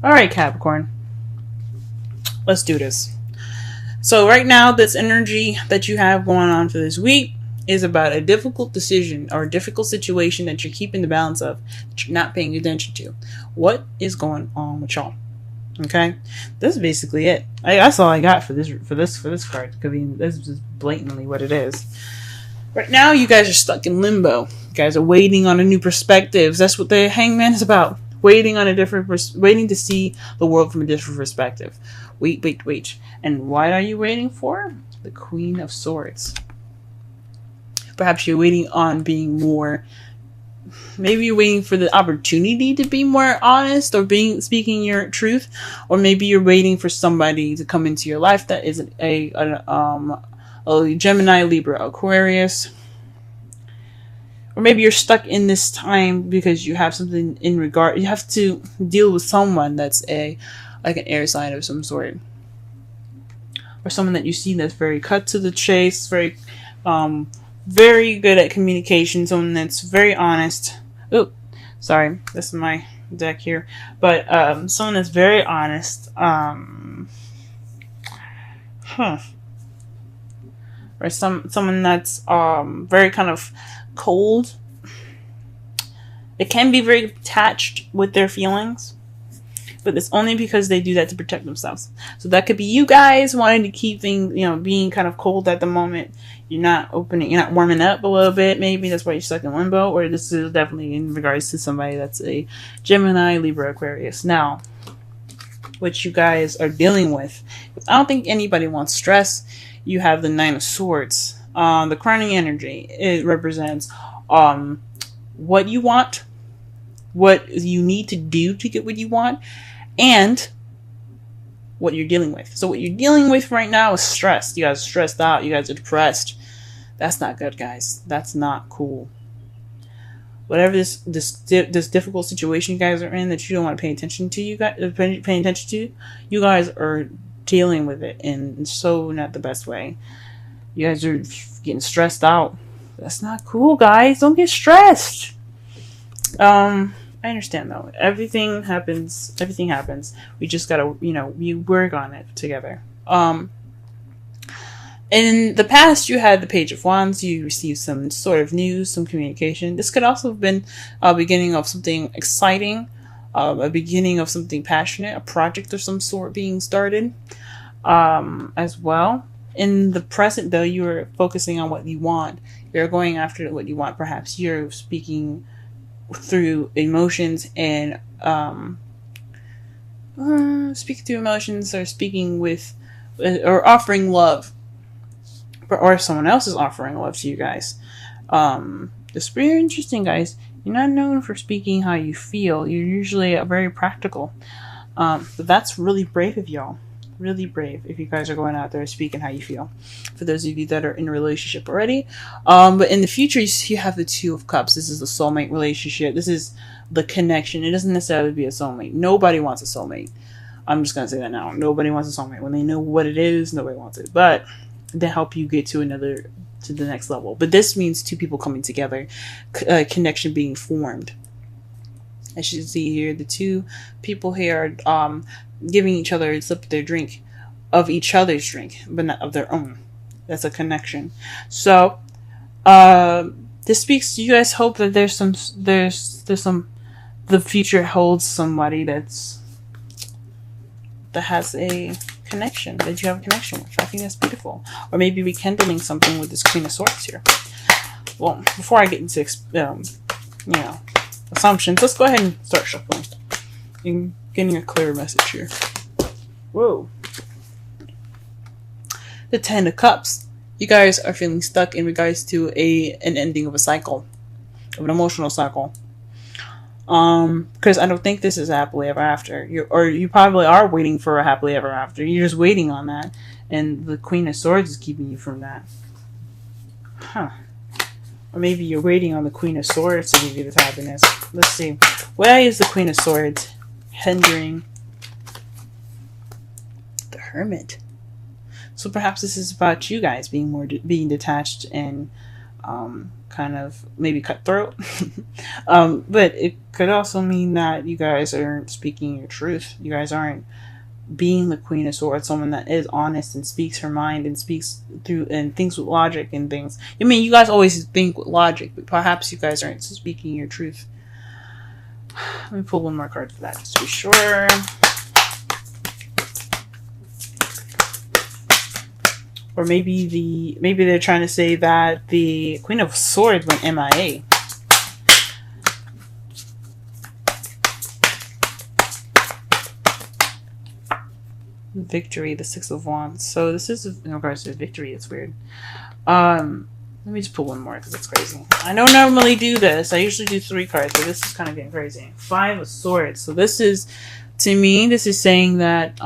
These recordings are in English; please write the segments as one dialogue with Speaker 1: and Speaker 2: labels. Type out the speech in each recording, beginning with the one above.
Speaker 1: All right, Capricorn. Let's do this. So right now, this energy that you have going on for this week is about a difficult decision or a difficult situation that you're keeping the balance of, that you're not paying attention to. What is going on with y'all? Okay, this is basically it. That's all I got for this card. I mean, this is just blatantly what it is. Right now, you guys are stuck in limbo. You guys are waiting on a new perspective. That's what the Hangman is about. Waiting to see the world from a different perspective. Wait. And what are you waiting for? The Queen of Swords. Perhaps you're waiting on being more. Maybe you're waiting for the opportunity to be more honest or speaking your truth, or maybe you're waiting for somebody to come into your life that is a Gemini, Libra, Aquarius. Or maybe you're stuck in this time because you have something you have to deal with someone that's like an air sign of some sort. Or someone that you see that's very cut to the chase, very good at communication, someone that's very honest. Oh, sorry, this is my deck here. But someone that's very honest. Or someone that's very kind of cold. It can be very attached with their feelings, but it's only because they do that to protect themselves. So that could be you guys wanting to keep things, being kind of cold at the moment. You're not warming up a little bit. Maybe that's why you're stuck in limbo. Or this is definitely in regards to somebody that's a Gemini, Libra, Aquarius. Now, what you guys are dealing with, I don't think anybody wants stress. You have the Nine of Swords. The crowning energy, it represents what you want, what you need to do to get what you want, and what you're dealing with. So what you're dealing with right now is stress. You guys are stressed out. You guys are depressed. That's not good, guys. That's not cool. Whatever this difficult situation you guys are in that you don't want to pay attention to, you guys are dealing with it in so not the best way. You guys are getting stressed out. That's not cool, guys. Don't get stressed. I understand though. Everything happens. We just gotta, we work on it together. In the past, you had the Page of Wands. You received some sort of news, some communication. This could also have been a beginning of something exciting, a beginning of something passionate, a project of some sort being started, as well. In the present, though, you are focusing on what you want. You're going after what you want. Perhaps you're speaking through emotions and speaking with or offering love, or someone else is offering love to you guys. It's very interesting, guys. You're not known for speaking how you feel. You're usually very practical, but that's really brave of y'all. Really brave if you guys are going out there speaking how you feel. For those of you that are in a relationship already, but in the future you have the Two of Cups. This is the soulmate relationship. This is the connection. It doesn't necessarily be a soulmate. Nobody wants a soulmate. I'm just gonna say that now. Nobody wants a soulmate. When they know what it is, nobody wants it. But they help you get to the next level. But this means two people coming together, connection being formed. As you see here, the two people here are giving each other a sip of each other's drink, but not of their own. That's a connection. So this speaks to you guys. Hope that there's some the future holds somebody that has a connection, that you have a connection with. I think that's beautiful. Or maybe rekindling something with this Queen of Swords here. Well, before I get into assumptions, let's go ahead and start shuffling and getting a clear message here. Whoa. The Ten of Cups. You guys are feeling stuck in regards to an ending of a cycle, of an emotional cycle. Because I don't think this is happily ever after. You probably are waiting for a happily ever after. You're just waiting on that, and the Queen of Swords is keeping you from that. Or maybe you're waiting on the Queen of Swords to give you this happiness. Let's see. Why is the Queen of Swords hindering the Hermit? So perhaps this is about you guys being detached and kind of maybe cutthroat. But it could also mean that you guys aren't speaking your truth. You guys aren't being the Queen of Swords, someone that is honest and speaks her mind and speaks through and thinks with logic and things. I mean, you guys always think with logic, but perhaps you guys aren't speaking your truth. Let me pull one more card for that, just to be sure. Or maybe they're trying to say that the Queen of Swords went MIA. Victory, the Six of Wands. So this is in regards to victory. It's weird. Let me just pull one more because it's crazy. I don't normally do this. I usually do 3 cards, but this is kind of getting crazy. 5 of Swords. So this is, to me, this is saying that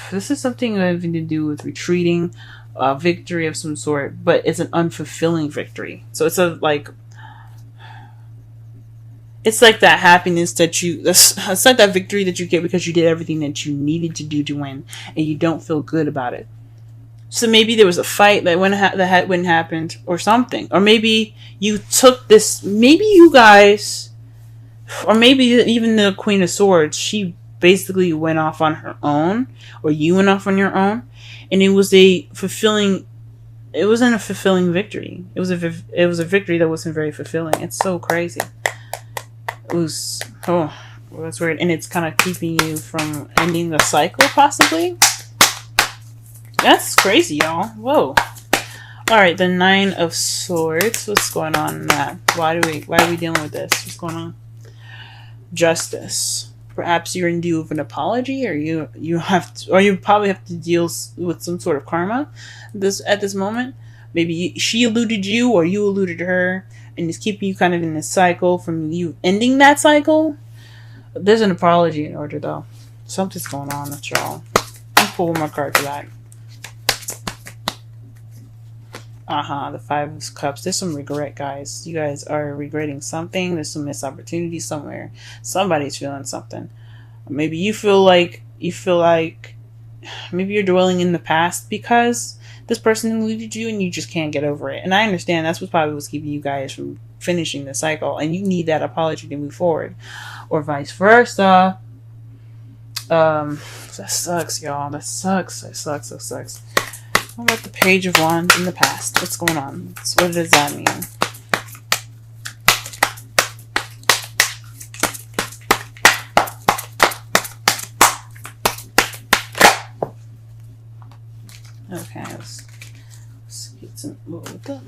Speaker 1: this is something having to do with retreating, victory of some sort, but it's an unfulfilling victory. So it's it's like that happiness that it's like that victory that you get because you did everything that you needed to do to win, and you don't feel good about it. So maybe there was a fight that wouldn't happen, or something, or maybe you took this. Maybe you guys, or maybe even the Queen of Swords, she basically went off on her own, or you went off on your own, and it wasn't a fulfilling victory. It was a victory that wasn't very fulfilling. It's so crazy. It was, well, that's weird, and it's kind of keeping you from ending the cycle, possibly. That's crazy, y'all. Whoa. All right, the 9 of Swords. What's going on in that? Why are we dealing with this? What's going on? Justice. Perhaps you're in due of an apology, or you probably have to deal with some sort of karma at this moment. Maybe she eluded you, or you eluded her, and it's keeping you kind of in this cycle from you ending that cycle. There's an apology in order, though. Something's going on with y'all. I'll pull one more card for that. The 5 of Cups. There's some regret, guys. You guys are regretting something. There's some missed opportunity somewhere. Somebody's feeling something. Maybe you feel like maybe you're dwelling in the past because this person eluded you and you just can't get over it. And I understand that's what's keeping you guys from finishing the cycle, and you need that apology to move forward, or vice versa. That sucks, y'all. That sucks. What about the Page of Wands in the past? What's going on? What does that mean? Okay, let's get some. What the?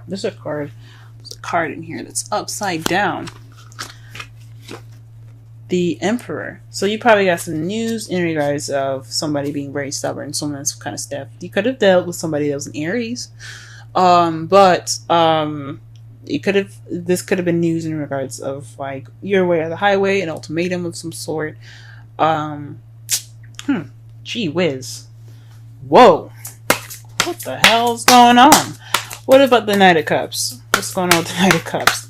Speaker 1: There's a card. There's a card in here that's upside down. The Emperor. So you probably got some news in regards of somebody being very stubborn, someone that's kind of stiff. You could have dealt with somebody that was an Aries, this could have been news in regards of like your way or the highway, an ultimatum of some sort. Gee whiz. Whoa. What the hell's going on? What about the Knight of Cups? What's going on with the Knight of Cups?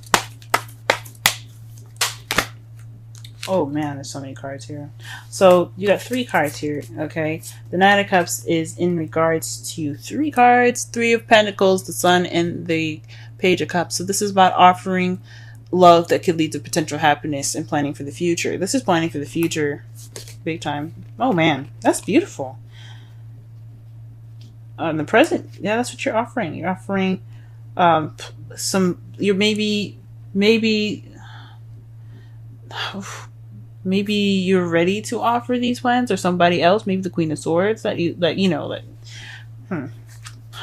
Speaker 1: Oh man, there's so many cards here. So you got 3 cards here, okay? The Knight of Cups is in regards to 3 cards. 3 of Pentacles, the Sun, and the Page of Cups. So this is about offering love that could lead to potential happiness and planning for the future. This is planning for the future big time. Oh man, that's beautiful. The present, yeah, that's what you're offering. You're offering maybe you're ready to offer these plans, or somebody else, maybe the Queen of Swords I don't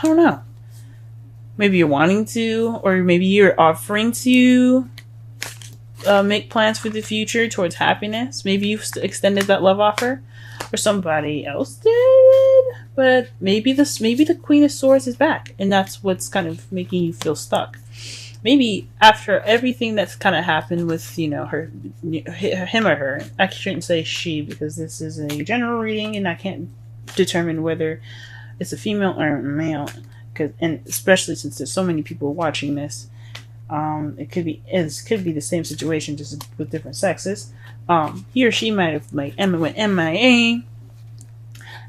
Speaker 1: know. Maybe you're wanting to, or maybe you're offering to make plans for the future towards happiness. Maybe you've extended that love offer, or somebody else did. But maybe the Queen of Swords is back, and that's what's kind of making you feel stuck. Maybe after everything that's kind of happened with, him or her. I shouldn't say she, because this is a general reading and I can't determine whether it's a female or a male. And especially since there's so many people watching this, it could be the same situation, just with different sexes. He or she might have went MIA,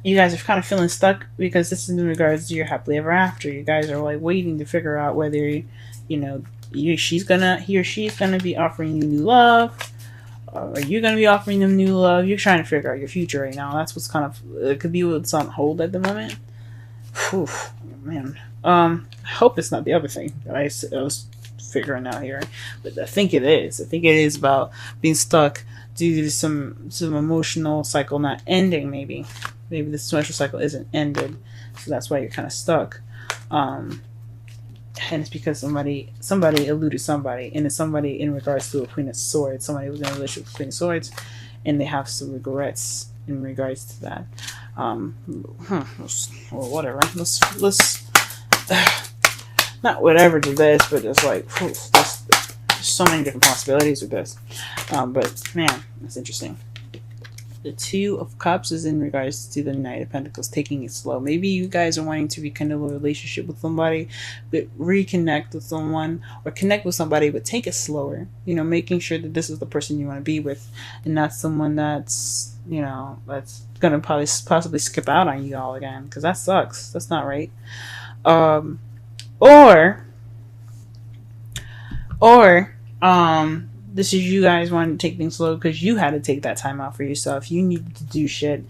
Speaker 1: You guys are kind of feeling stuck because this is in regards to your happily ever after. You guys are like waiting to figure out whether he or she's gonna be offering you new love. Are you gonna be offering them new love? You're trying to figure out your future right now. That's what's kind of, it could be what's on hold at the moment. Whew, man. I hope it's not the other thing that I was figuring out here, but I think it is. I think it is about being stuck due to some emotional cycle not ending. Maybe the social cycle isn't ended, so that's why you're kind of stuck. And it's because somebody eluded somebody, and it's somebody in regards to a Queen of Swords. Somebody was in a relationship with Queen of Swords, and they have some regrets in regards to that. Or whatever. Let's not whatever to this, but it's like there's so many different possibilities with this. But man, that's interesting. The Two of Cups is in regards to the Knight of Pentacles, taking it slow. Maybe you guys are wanting to rekindle a relationship with somebody, but reconnect with someone, or connect with somebody, but take it slower. Making sure that this is the person you want to be with, and not someone that's that's gonna possibly skip out on you all again, because that sucks. That's not right. Or this is you guys wanting to take things slow because you had to take that time out for yourself. You needed to do shit.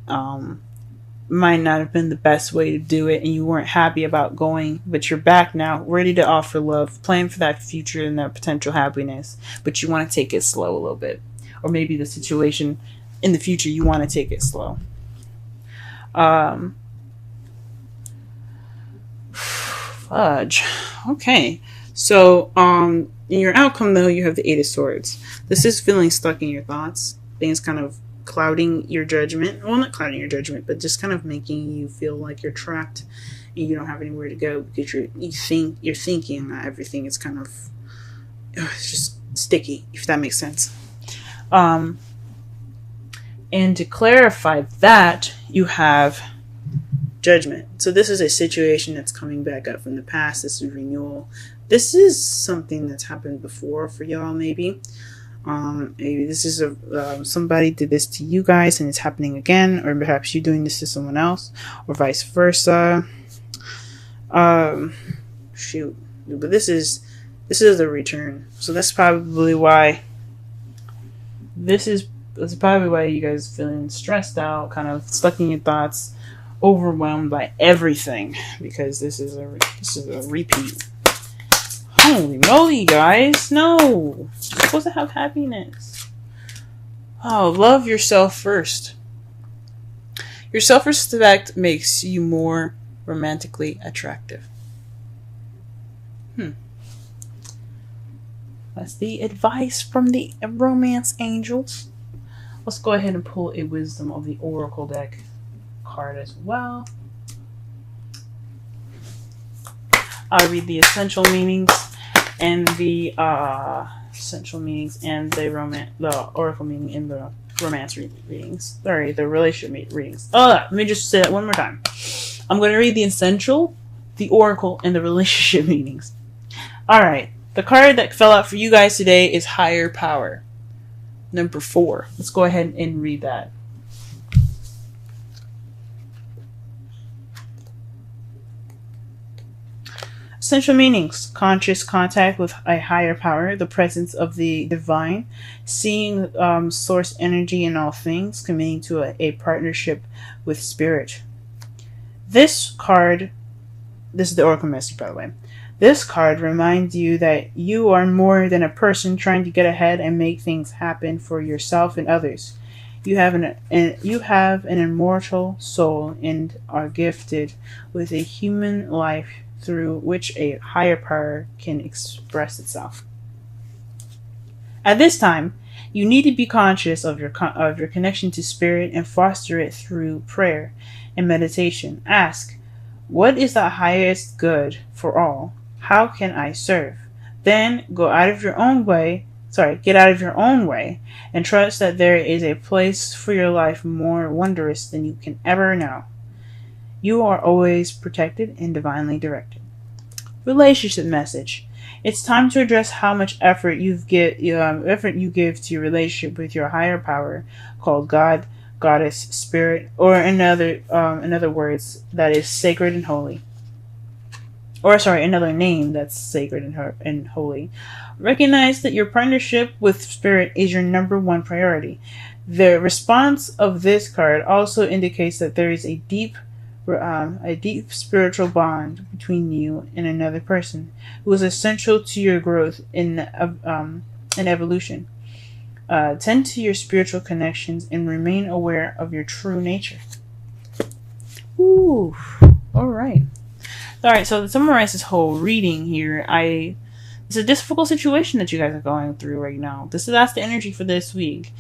Speaker 1: Might not have been the best way to do it, and you weren't happy about going, but you're back now, ready to offer love, planning for that future and that potential happiness, but you want to take it slow a little bit. Or maybe the situation in the future, you want to take it slow. Fudge. Okay. So, in your outcome, though, you have the Eight of Swords. This is feeling stuck in your thoughts. Things kind of clouding your judgment. Well, not clouding your judgment, but just kind of making you feel like you're trapped and you don't have anywhere to go because you're thinking that everything is kind of it's just sticky, if that makes sense. And to clarify that, you have Judgment. So this is a situation that's coming back up from the past. This is renewal. This is something that's happened before for y'all, maybe. Maybe this is somebody did this to you guys and it's happening again, or perhaps you doing this to someone else, or vice versa. Shoot. But this is the return. So that's probably why that's probably why you guys feeling stressed out, kind of stuck in your thoughts, overwhelmed by everything, because this is a repeat. Holy moly, guys! No, you're supposed to have happiness. Oh, love yourself first. Your self-respect makes you more romantically attractive. That's the advice from the romance angels. Let's go ahead and pull a Wisdom of the Oracle deck card as well. I'll read the essential meanings and the oracle meaning in the romance readings. Sorry, the relationship readings. Let me just say that one more time. I'm going to read the essential, the oracle, and the relationship meanings. Alright, the card that fell out for you guys today is Higher Power. Number 4. Let's go ahead and read that. Essential meanings: conscious contact with a higher power, the presence of the divine, seeing source energy in all things, committing to a partnership with spirit. This is the Oracle message, by the way. This card reminds you that you are more than a person trying to get ahead and make things happen for yourself and others. You have an immortal soul and are gifted with a human life through which a higher power can express itself. At this time, you need to be conscious of your connection to spirit and foster it through prayer and meditation. Ask, what is the highest good for all? How can I serve? Then get out of your own way and trust that there is a place for your life more wondrous than you can ever know. You are always protected and divinely directed. Relationship message. It's time to address how much effort you give to your relationship with your higher power called God, goddess, spirit, or in other words, that is sacred and holy. Or sorry, another name that's sacred and holy. Recognize that your partnership with spirit is your number one priority. The response of this card also indicates that there is a deep spiritual bond between you and another person who is essential to your growth in evolution. Tend to your spiritual connections and remain aware of your true nature. Ooh, all right. All right, so to summarize this whole reading here, it's a difficult situation that you guys are going through right now. That's the energy for this week.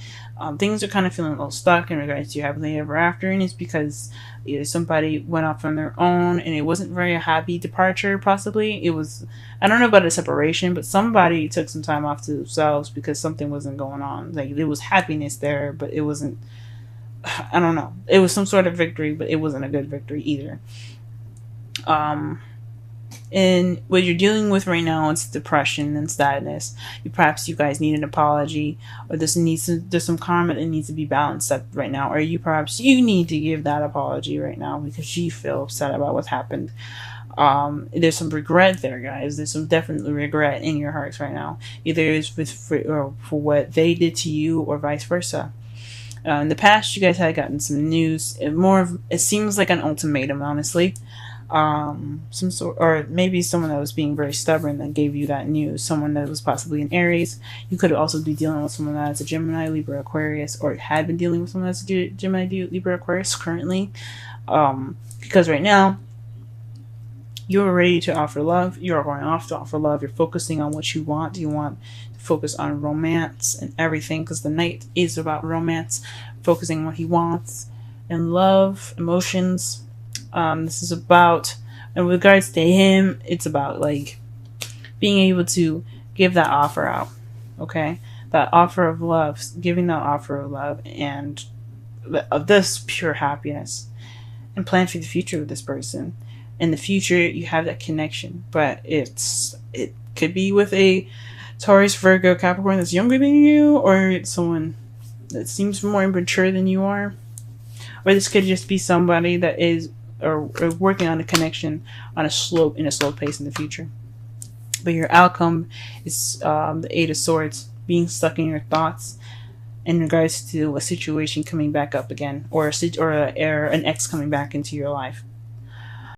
Speaker 1: Things are kind of feeling a little stuck in regards to your happily ever after, and it's because either somebody went off on their own and it wasn't very a happy departure. Possibly it was. I don't know about a separation, but somebody took some time off to themselves because something wasn't going on. Like there was happiness there, but it wasn't. I don't know. It was some sort of victory, but it wasn't a good victory either. And what you're dealing with right now is depression and sadness. Perhaps you guys need an apology, or there's some karma that needs to be balanced up right now, or you need to give that apology right now because you feel upset about what happened. There's some regret there, guys. There's some definitely regret in your hearts right now. Either it's for what they did to you, or vice versa. In the past, you guys had gotten some news. It seems like an ultimatum, honestly. Some sort, or maybe someone that was being very stubborn that gave you that news. Someone that was possibly an Aries. You could also be dealing with someone that's a Gemini, Libra, Aquarius, or had been dealing with someone that's a Gemini, Libra, Aquarius currently. Because right now, you're ready to offer love. You're going off to offer love. You're focusing on what you want. You want to focus on romance and everything, because the Knight is about romance, focusing on what he wants and love, emotions. This is about, in regards to him, it's about like being able to give that offer out. Okay, that offer of love, giving that offer of love and of this pure happiness, and plan for the future with this person. In the future, you have that connection, but it could be with a Taurus, Virgo, Capricorn that's younger than you, or it's someone that seems more immature than you are, or this could just be somebody that is or working on a connection in a slow pace in the future. But your outcome is the Eight of Swords, being stuck in your thoughts in regards to a situation coming back up again, or an ex coming back into your life.